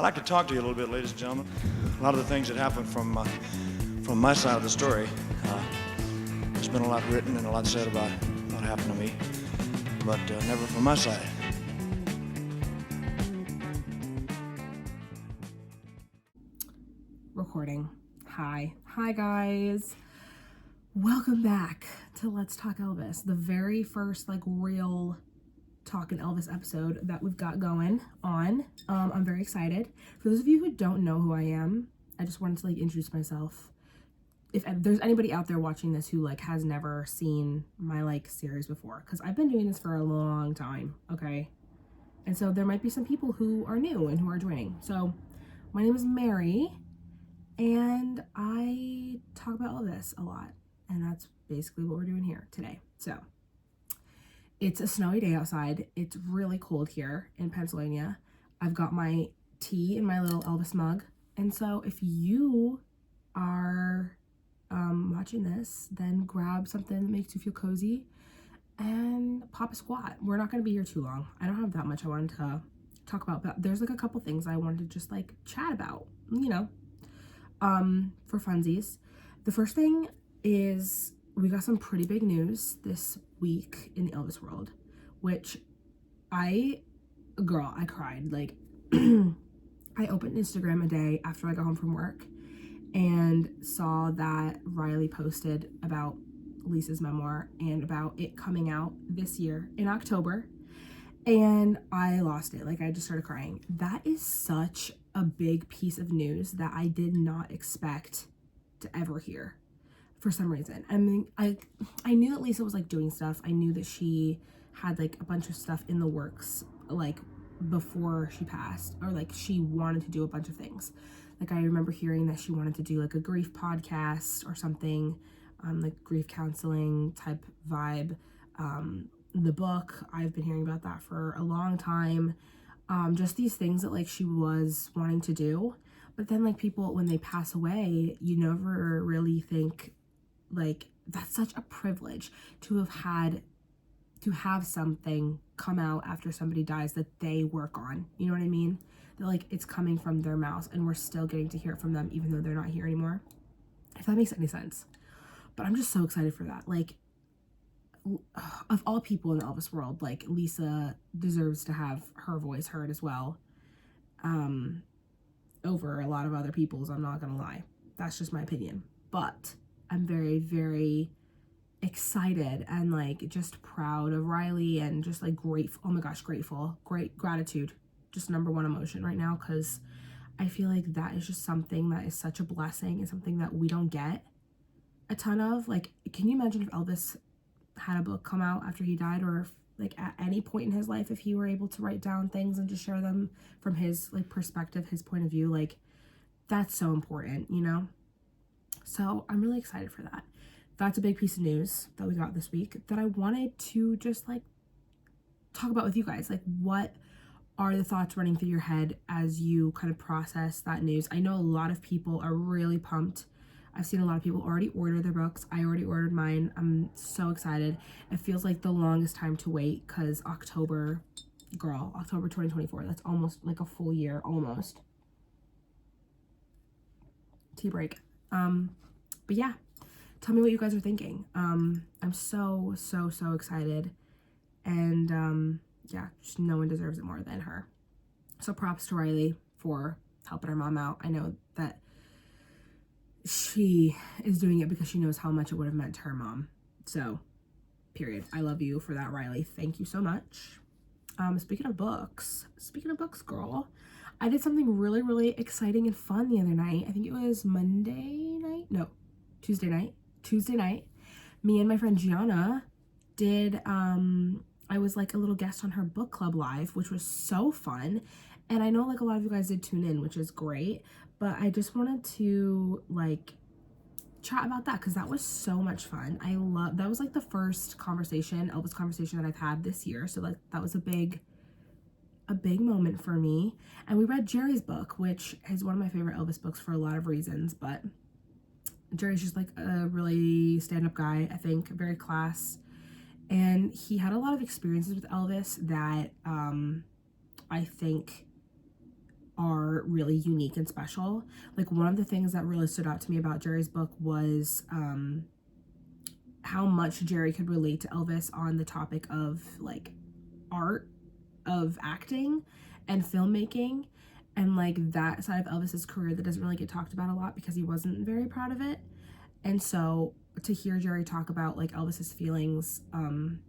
I'd like to talk to you a little bit, ladies and gentlemen. A lot of the things that happened from my side of the story. There's been a lot written and a lot said about what happened to me, but never from my side. Recording. Hi guys. Welcome back to Let's Talk Elvis, the very first real Talkin' Elvis episode that we've got going on. I'm very excited. For those of you who don't know who I am, I just wanted to introduce myself. If there's anybody out there watching this who has never seen my series before, because I've been doing this for a long time, okay? And so there might be some people who are new and who are joining. So my name is Mary, and I talk about Elvis a lot, and that's basically what we're doing here today. So it's a snowy day outside. It's really cold here in Pennsylvania. I've got my tea in my little Elvis mug. And so if you are watching this, then grab something that makes you feel cozy and pop a squat. We're not going to be here too long. I don't have that much I wanted to talk about, but there's a couple things I wanted to just chat about, for funsies. The first thing is we got some pretty big news this week in the Elvis world, which I cried. I opened Instagram a day after I got home from work and saw that Riley posted about Lisa's memoir and about it coming out this year in October, and I lost it. I just started crying. That is such a big piece of news that I did not expect to ever hear for some reason. I mean, I knew that Lisa was doing stuff. I knew that she had a bunch of stuff in the works before she passed, or she wanted to do a bunch of things. I remember hearing that she wanted to do a grief podcast or something, grief counseling type vibe. The book, I've been hearing about that for a long time. Just these things that she was wanting to do. But then people, when they pass away, you never really think that's such a privilege to have something come out after somebody dies that they work on. You know what I mean? That it's coming from their mouths and we're still getting to hear it from them even though they're not here anymore. If that makes any sense. But I'm just so excited for that. Of all people in the Elvis world, Lisa deserves to have her voice heard as well. Over a lot of other people's, I'm not gonna lie. That's just my opinion. But I'm very, very excited and just proud of Riley and just grateful. Oh my gosh, grateful. Great gratitude. Just number one emotion right now, because I feel that is just something that is such a blessing and something that we don't get a ton of. Can you imagine if Elvis had a book come out after he died, or if at any point in his life, if he were able to write down things and just share them from his perspective, his point of view, that's so important, So I'm really excited for that. That's a big piece of news that we got this week that I wanted to just talk about with you guys. What are the thoughts running through your head as you kind of process that news? I know a lot of people are really pumped. I've seen a lot of people already order their books. I already ordered mine. I'm so excited. It feels like the longest time to wait, because October 2024, that's almost a full year, almost. Tea break. But yeah, tell me what you guys are thinking. I'm so excited, and yeah, just no one deserves it more than her. So props to Riley for helping her mom out. I know that she is doing it because she knows how much it would have meant to her mom. So, period. I love you for that, Riley. Thank you so much. Speaking of books, girl, I did something really, really exciting and fun the other night. I think it was Tuesday night. Me and my friend Gianna did, I was a little guest on her book club live, which was so fun. And I know a lot of you guys did tune in, which is great. But I just wanted to chat about that because that was so much fun. That was the first Elvis conversation that I've had this year. So that was a big moment for me. And we read Jerry's book, which is one of my favorite Elvis books for a lot of reasons. But Jerry's just a really stand-up guy, I think, very class. And he had a lot of experiences with Elvis that I think are really unique and special. Like, one of the things that really stood out to me about Jerry's book was how much Jerry could relate to Elvis on the topic of like art, of acting and filmmaking, and like that side of Elvis's career that doesn't really get talked about a lot because he wasn't very proud of it. And so to hear Jerry talk about like Elvis's feelings on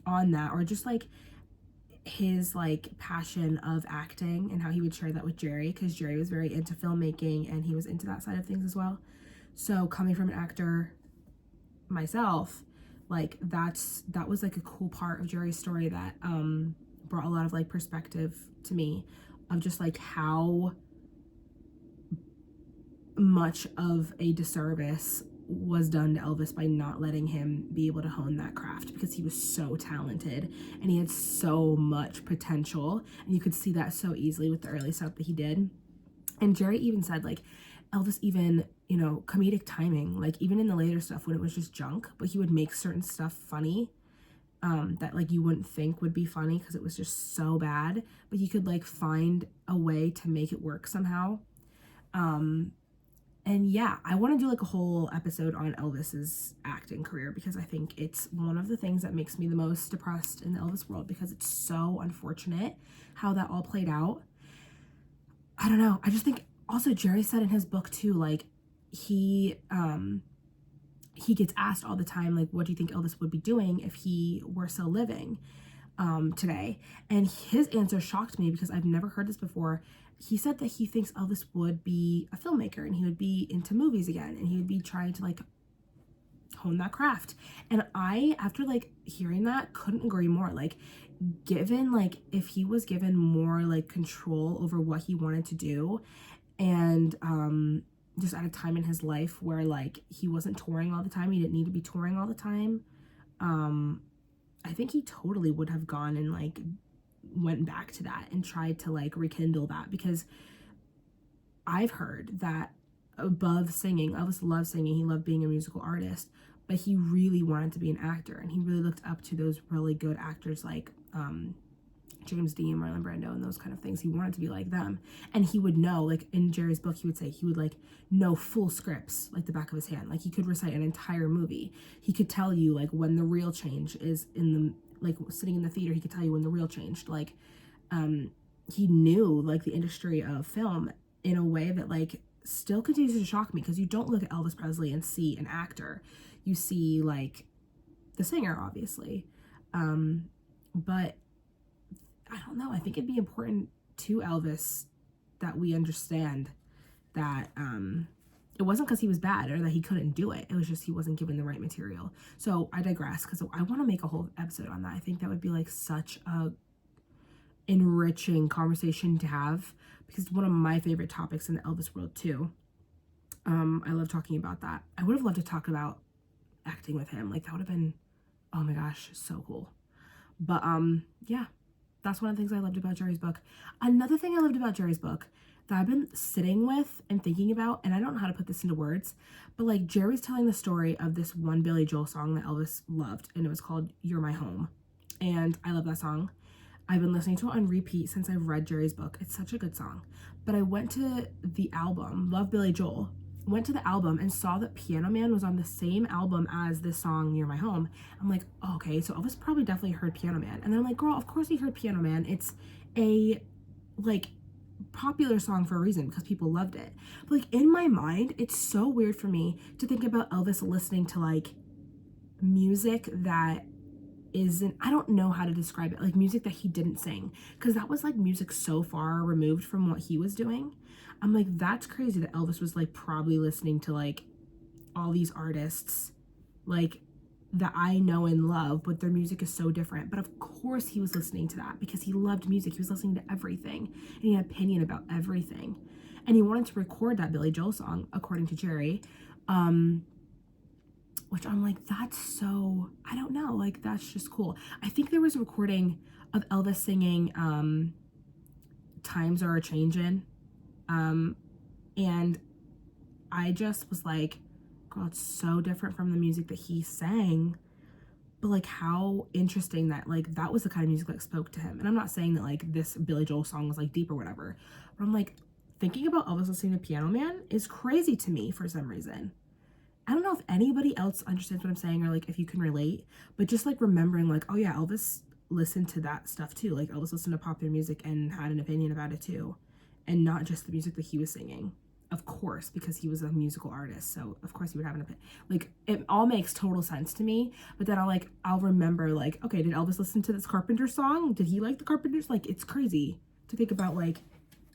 that, or just like his like passion of acting and how he would share that with Jerry, because Jerry was very into filmmaking and he was into that side of things as well. So coming from an actor myself, like that was like a cool part of Jerry's story that brought a lot of like perspective to me of just like how much of a disservice was done to Elvis by not letting him be able to hone that craft, because he was so talented and he had so much potential, and you could see that so easily with the early stuff that he did. And Jerry even said like Elvis even, you know, comedic timing, like even in the later stuff when it was just junk, but he would make certain stuff funny that like you wouldn't think would be funny because it was just so bad, but he could like find a way to make it work somehow. And yeah, I want to do like a whole episode on Elvis's acting career, because I think it's one of the things that makes me the most depressed in the Elvis world, because it's so unfortunate how that all played out. I don't know. I just think also Jerry said in his book too, like he gets asked all the time, like, what do you think Elvis would be doing if he were still living today? And his answer shocked me because I've never heard this before. He said that he thinks Elvis would be a filmmaker and he would be into movies again and he would be trying to like hone that craft. And I, after like hearing that, couldn't agree more. Like, given like if he was given more like control over what he wanted to do, and just at a time in his life where like he wasn't touring all the time, he didn't need to be touring all the time, I think he totally would have gone and like went back to that and tried to like rekindle that, because I've heard that above singing, Elvis loved singing, he loved being a musical artist, but he really wanted to be an actor, and he really looked up to those really good actors like James Dean, Marlon Brando, and those kind of things. He wanted to be like them, and he would know, like in Jerry's book, he would say he would like know full scripts like the back of his hand. Like he could recite an entire movie. He could tell you like when the real change is in the, like sitting in the theater, he could tell you when the real changed. Like he knew like the industry of film in a way that like still continues to shock me, because you don't look at Elvis Presley and see an actor. You see like the singer, obviously. But I don't know. I think it'd be important to Elvis that we understand that it wasn't because he was bad or that he couldn't do it. It was just he wasn't given the right material. So I digress, because I want to make a whole episode on that. I think that would be like such a enriching conversation to have, because it's one of my favorite topics in the Elvis world too. I love talking about that. I would have loved to talk about acting with him. Like that would have been, oh my gosh, so cool. But yeah. That's one of the things I loved about Jerry's book. Another thing I loved about Jerry's book that I've been sitting with and thinking about, and I don't know how to put this into words, but like Jerry's telling the story of this one Billy Joel song that Elvis loved, and it was called You're My Home. And I love that song. I've been listening to it on repeat since I've read Jerry's book. It's such a good song. But I went to the album, Love Billy Joel, went to the album and saw that Piano Man was on the same album as this song Near My Home. I'm like, oh, okay, so Elvis probably definitely heard Piano Man. And then I'm like, girl, of course he heard Piano Man. It's a like popular song for a reason, because people loved it. But like in my mind, it's so weird for me to think about Elvis listening to like music that isn't, I don't know how to describe it, like music that he didn't sing, because that was like music so far removed from what he was doing. I'm like, that's crazy that Elvis was like probably listening to like all these artists like that I know and love, but their music is so different. But of course he was listening to that because he loved music. He was listening to everything and he had an opinion about everything, and he wanted to record that Billy Joel song, according to Jerry, which I'm like, that's so, I don't know, like that's just cool. I think there was a recording of Elvis singing Times Are a Changin', and I just was like, girl, it's so different from the music that he sang, but like how interesting that like that was the kind of music that spoke to him. And I'm not saying that like this Billy Joel song was like deep or whatever, but I'm like, thinking about Elvis listening to Piano Man is crazy to me for some reason. I don't know if anybody else understands what I'm saying or like if you can relate, but just like remembering like, oh yeah, Elvis listened to that stuff too. Like Elvis listened to popular music and had an opinion about it too, and not just the music that he was singing. Of course, because he was a musical artist, so of course he would have an opinion. Like it all makes total sense to me. But then I'll remember like, okay, did Elvis listen to this Carpenter song? Did he like the Carpenters? Like it's crazy to think about like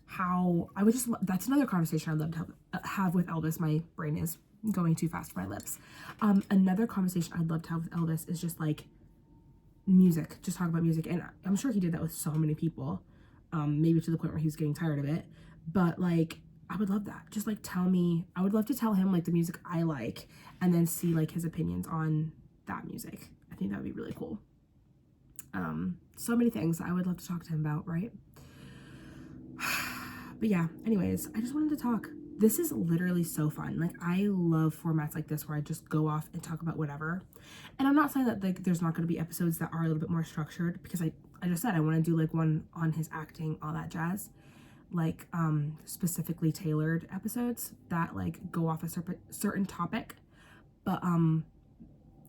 how I would just. That's another conversation I'd love to have with Elvis. My brain is going too fast for my lips. Another conversation I'd love to have with Elvis is just like music, just talk about music. And I'm sure he did that with so many people, maybe to the point where he was getting tired of it. But like, I would love that. Just like I would love to tell him like the music I like and then see like his opinions on that music. I think that would be really cool. So many things I would love to talk to him about, right? But yeah, anyways, I just wanted to talk. This is literally so fun. Like I love formats like this where I just go off and talk about whatever. And I'm not saying that like there's not going to be episodes that are a little bit more structured, because I just said I want to do like one on his acting, all that jazz, like specifically tailored episodes that like go off a certain topic. But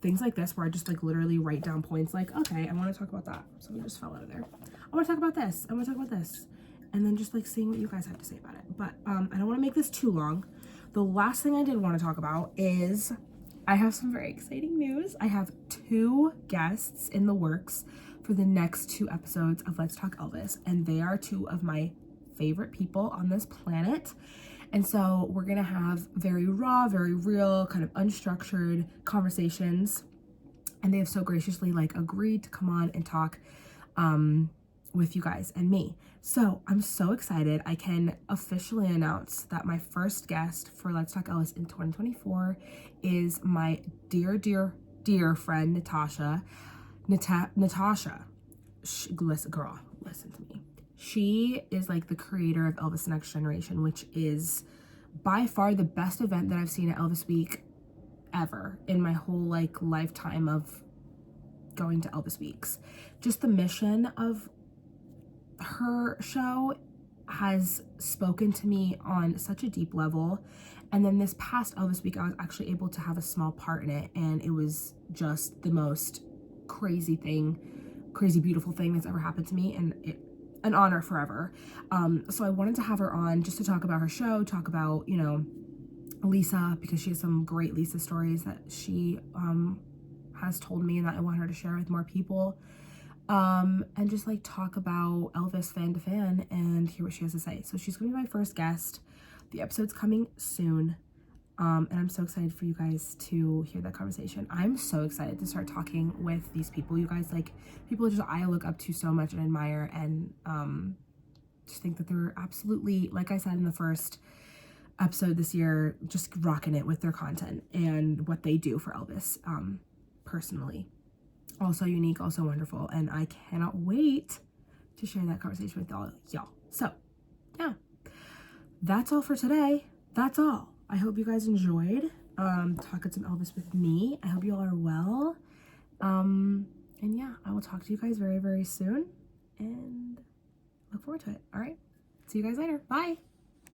things like this where I just like literally write down points like, okay, I want to talk about that. Something just fell out of there. I want to talk about this. I want to talk about this. And then just like seeing what you guys have to say about it. But I don't want to make this too long. The last thing I did want to talk about is I have some very exciting news. I have 2 guests in the works for the next 2 episodes of Let's Talk Elvis. And they are 2 of my favorite people on this planet. And so we're going to have very raw, very real, kind of unstructured conversations. And they have so graciously like agreed to come on and talk with you guys and me. So I'm so excited. I can officially announce that my first guest for Let's Talk Elvis in 2024 is my dear, dear, dear friend, Natasha. Natasha, listen to me. She is like the creator of Elvis Next Generation, which is by far the best event that I've seen at Elvis Week ever in my whole like lifetime of going to Elvis Weeks. Just the mission of her show has spoken to me on such a deep level. And then this past Elvis Week, I was actually able to have a small part in it, and it was just the most crazy beautiful thing that's ever happened to me, and an honor forever. So I wanted to have her on just to talk about her show, talk about, you know, Lisa, because she has some great Lisa stories that she has told me and that I want her to share with more people. And just like talk about Elvis fan to fan and hear what she has to say. So she's gonna be my first guest. The episode's coming soon. And I'm so excited for you guys to hear that conversation. I'm so excited to start talking with these people. You guys, like, people just I look up to so much and admire, and just think that they're absolutely, like I said in the first episode this year, just rocking it with their content and what they do for Elvis personally. Also unique, also wonderful, and I cannot wait to share that conversation with all y'all. So yeah, that's all for today. That's all. I hope you guys enjoyed talking some Elvis with me. I hope you all are well. And yeah, I will talk to you guys very, very soon, and look forward to it. All right, see you guys later. Bye.